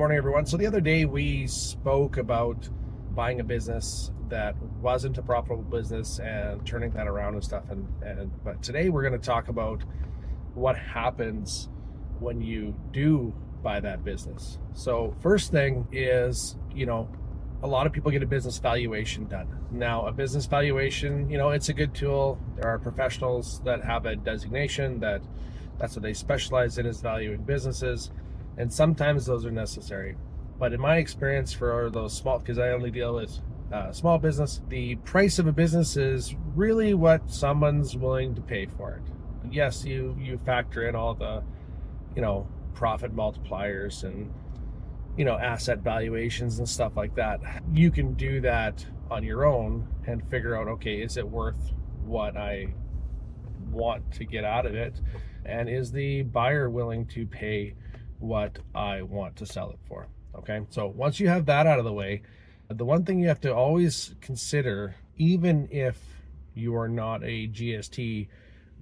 Morning, everyone. So the other day we spoke about buying a business that wasn't a profitable business and turning that around and stuff. But today we're going to talk about what happens when you do buy that business. So first thing is, a lot of people get a business valuation done. Now, a business valuation, it's a good tool. There are professionals that have a designation that's what they specialize in, is valuing businesses. And sometimes those are necessary. But in my experience, for those small, because I only deal with small business, the price of a business is really what someone's willing to pay for it. And yes, you factor in all the, profit multipliers and, asset valuations and stuff like that. You can do that on your own and figure out, okay, is it worth what I want to get out of it? And is the buyer willing to pay what I want to sell it for? Okay, so once you have that out of the way, the one thing you have to always consider, even if you are not a GST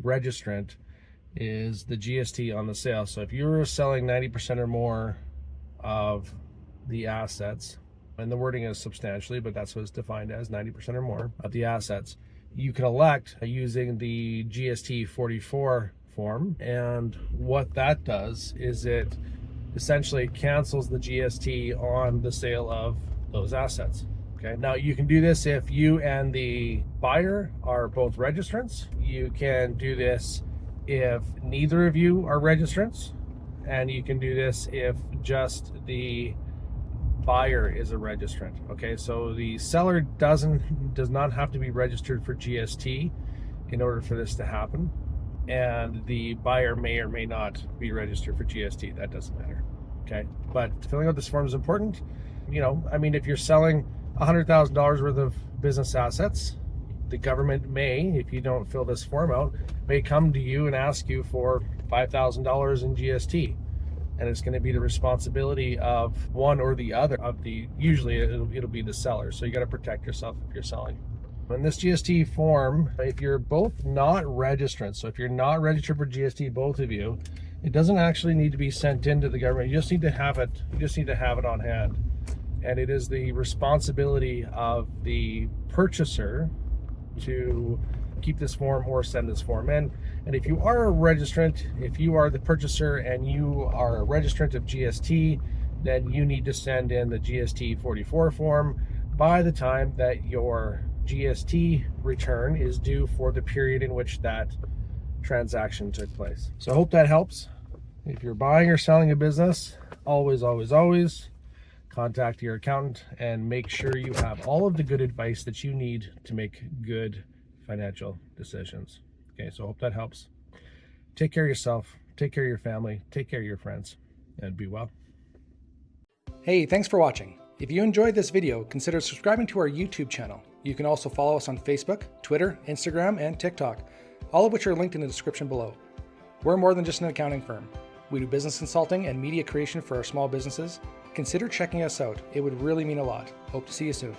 registrant, is the GST on the sale. So if you're selling 90% or more of the assets, and the wording is substantially, but that's what it's defined as, 90% or more of the assets, you can elect using the GST44 form. And what that does is it essentially cancels the GST on the sale of those assets. Okay, now you can do this if you and the buyer are both registrants. You can do this if neither of you are registrants, and you can do this if just the buyer is a registrant. Okay, so the seller does not have to be registered for GST in order for this to happen, and the buyer may or may not be registered for GST. That doesn't matter. Okay, but filling out this form is important. If you're selling $100,000 worth of business assets, the government may, if you don't fill this form out, may come to you and ask you for $5,000 in GST. And it's going to be the responsibility of one or the other of the, usually it'll be the seller. So you got to protect yourself if you're selling. In this GST form, if you're both not registrants, so if you're not registered for GST, both of you, it doesn't actually need to be sent into the government. You just need to have it. You just need to have it on hand. And it is the responsibility of the purchaser to keep this form or send this form in. And if you are a registrant, if you are the purchaser and you are a registrant of GST, then you need to send in the GST44 form by the time that your GST return is due for the period in which that transaction took place. So I hope that helps. If you're buying or selling a business, always contact your accountant and make sure you have all of the good advice that you need to make good financial decisions. Okay, so I hope that helps. Take care of yourself, take care of your family, take care of your friends, and be well. Hey, thanks for watching. If you enjoyed this video, consider subscribing to our YouTube channel. You can also follow us on Facebook, Twitter, Instagram, and TikTok, all of which are linked in the description below. We're more than just an accounting firm. We do business consulting and media creation for our small businesses. Consider checking us out. It would really mean a lot. Hope to see you soon.